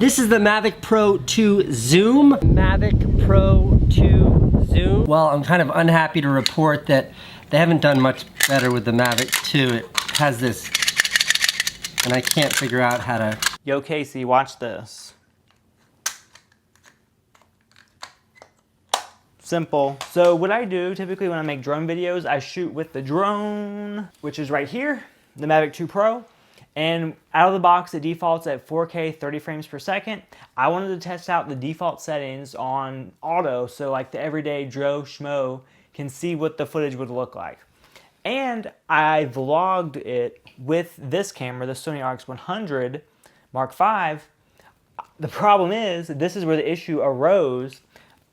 This is the Mavic Pro 2 Zoom. Mavic Pro 2 Zoom. Well, I'm kind of unhappy to report that they haven't done much better with the Mavic 2. It has this, and I can't figure out how to... Yo, Casey, watch this. Simple. So what I do typically when I make drone videos, I shoot with the drone, which is right here, the Mavic 2 Pro. And out of the box, it defaults at 4K 30 frames per second. I wanted to test out the default settings on auto so like the everyday Joe Schmo can see what the footage would look like. And I vlogged it with this camera, the Sony RX100 Mark V. The problem is, this is where the issue arose.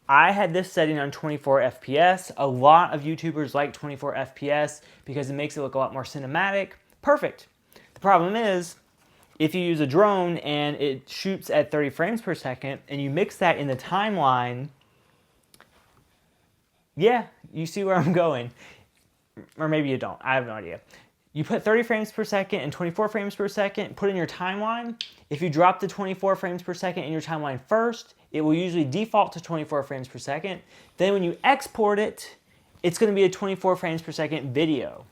I had this setting on 24 FPS. A lot of YouTubers like 24 FPS because it makes it look a lot more cinematic. Perfect. The problem is, if you use a drone and it shoots at 30 frames per second and you mix that in the timeline, yeah, you see where I'm going. Or maybe you don't, I have no idea. You put 30 frames per second and 24 frames per second, put in your timeline. If you drop the 24 frames per second in your timeline first, it will usually default to 24 frames per second. Then when you export it, it's gonna be a 24 frames per second video.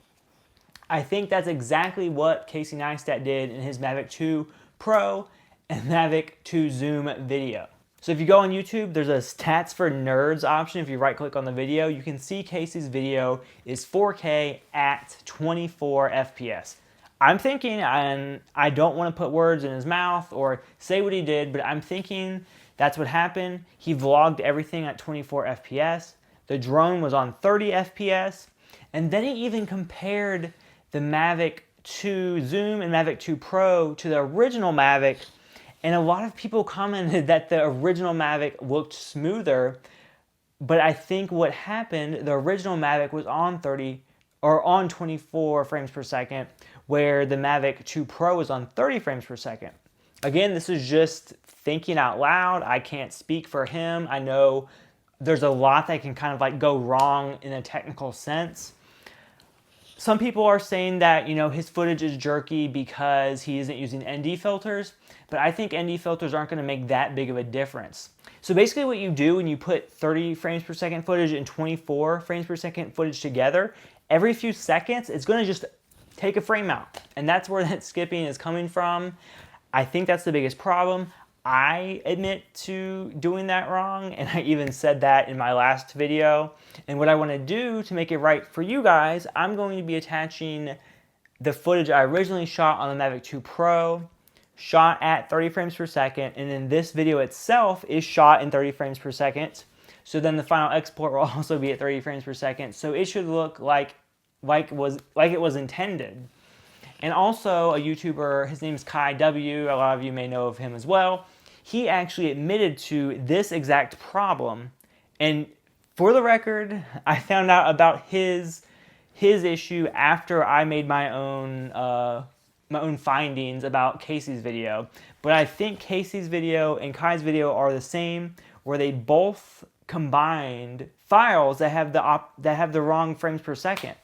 I think that's exactly what Casey Neistat did in his Mavic 2 Pro and Mavic 2 Zoom video. So if you go on YouTube, there's a Stats for Nerds option. If you right click on the video, you can see Casey's video is 4K at 24 FPS. I'm thinking, and I don't want to put words in his mouth or say what he did, but I'm thinking that's what happened. He vlogged everything at 24 FPS. The drone was on 30 FPS. And then he even compared the Mavic 2 Zoom and Mavic 2 Pro to the original Mavic, and a lot of people commented that the original Mavic looked smoother, but I think what happened, the original Mavic was on 24 frames per second, where the Mavic 2 Pro was on 30 frames per second. Again, this is just thinking out loud. I can't speak for him. I know there's a lot that can kind of like go wrong in a technical sense. Some people are saying that, you know, his footage is jerky because he isn't using ND filters, but I think ND filters aren't going to make that big of a difference. So basically what you do when you put 30 frames per second footage and 24 frames per second footage together, every few seconds, it's going to just take a frame out. And that's where that skipping is coming from. I think that's the biggest problem. I admit to doing that wrong, and I even said that in my last video. And what I want to do to make it right for you guys, I'm going to be attaching the footage I originally shot on the Mavic 2 Pro, shot at 30 frames per second, and then this video itself is shot in 30 frames per second. So then the final export will also be at 30 frames per second. So it should look like it was intended. And also a YouTuber, his name is Kai W, a lot of you may know of him as well. He actually admitted to this exact problem. And for the record, I found out about his issue after I made my own findings about Casey's video. But I think Casey's video and Kai's video are the same, where they both combined files that have the wrong frames per second.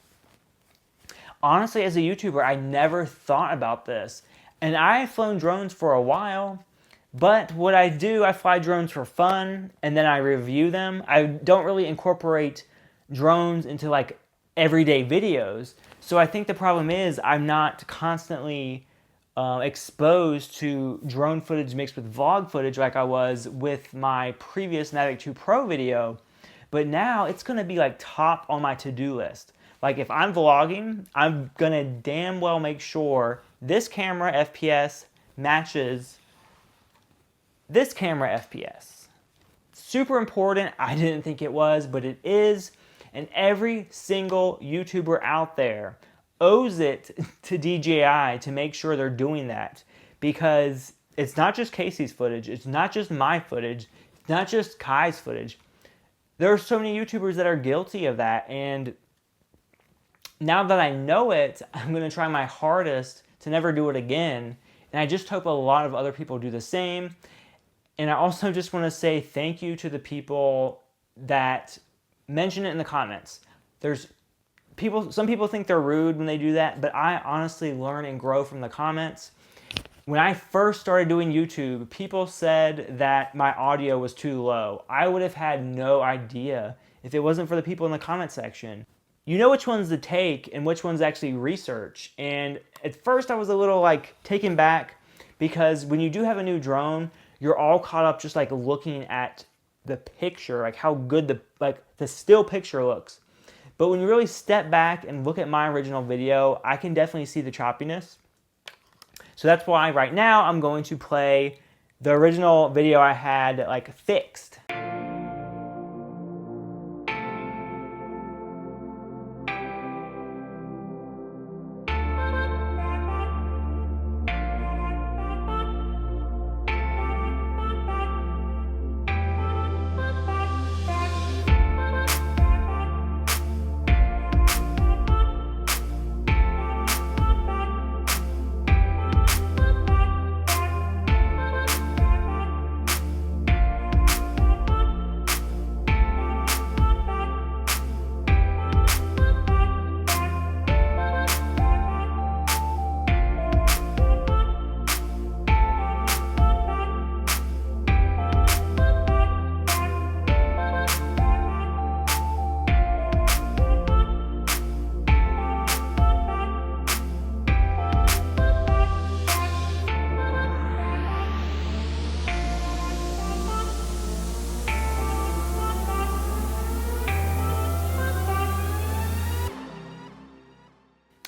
Honestly, as a YouTuber, I never thought about this. And I've flown drones for a while. But what I do, I fly drones for fun, and then I review them. I don't really incorporate drones into like everyday videos. So I think the problem is I'm not constantly exposed to drone footage mixed with vlog footage like I was with my previous Mavic 2 Pro video. But now it's gonna be like top on my to-do list. Like if I'm vlogging, I'm gonna damn well make sure this camera FPS matches this camera FPS. Super important. I didn't think it was, but it is. And every single YouTuber out there owes it to DJI to make sure they're doing that. Because it's not just Casey's footage. It's not just my footage. It's not just Kai's footage. There are so many YouTubers that are guilty of that. And now that I know it, I'm going to try my hardest to never do it again. And I just hope a lot of other people do the same. And I also just want to say thank you to the people that mention it in the comments. Some people think they're rude when they do that, but I honestly learn and grow from the comments. When I first started doing YouTube, people said that my audio was too low. I would have had no idea if it wasn't for the people in the comment section. You know which ones to take and which ones actually research. And at first I was a little like taken back because when you do have a new drone, you're all caught up just like looking at the picture, like how good the still picture looks. But when you really step back and look at my original video, I can definitely see the choppiness. So that's why right now I'm going to play the original video I had like fixed.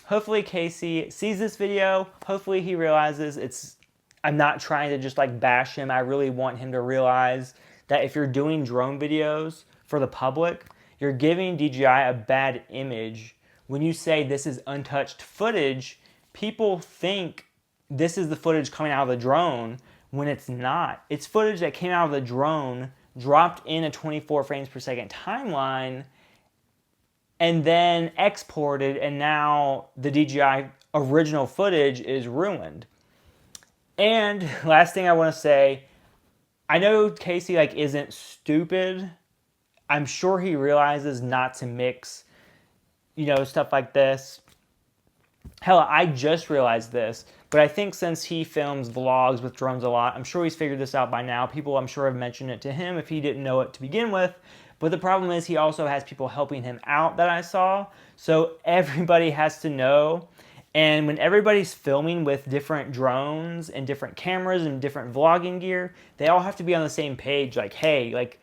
Hopefully Casey sees this video. Hopefully he realizes I'm not trying to just like bash him. I really want him to realize that if you're doing drone videos for the public, you're giving DJI a bad image. When you say this is untouched footage, people think this is the footage coming out of the drone when it's not. It's footage that came out of the drone, dropped in a 24 frames per second timeline, and then exported, and now the DJI original footage is ruined. And last thing I want to say, I know Casey like isn't stupid. I'm sure he realizes not to mix, you know, stuff like this. Hell, I just realized this, but I think since he films vlogs with drones a lot, I'm sure he's figured this out by now. People, I'm sure, have mentioned it to him if he didn't know it to begin with. But the problem is he also has people helping him out that I saw. So everybody has to know. And when everybody's filming with different drones and different cameras and different vlogging gear, they all have to be on the same page. Like, hey, like,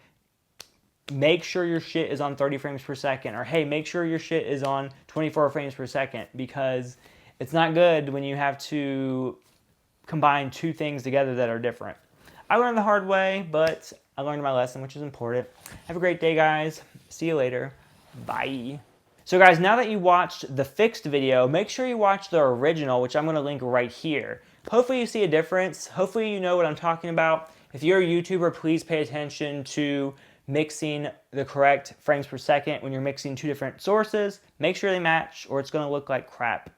make sure your shit is on 30 frames per second. Or, hey, make sure your shit is on 24 frames per second. Because it's not good when you have to combine two things together that are different. I learned the hard way, but I learned my lesson, which is important. Have a great day, guys. See you later. Bye. So guys, now that you watched the fixed video, make sure you watch the original, which I'm going to link right here. Hopefully you see a difference. Hopefully you know what I'm talking about. If you're a YouTuber, please pay attention to mixing the correct frames per second when you're mixing two different sources. Make sure they match or it's going to look like crap.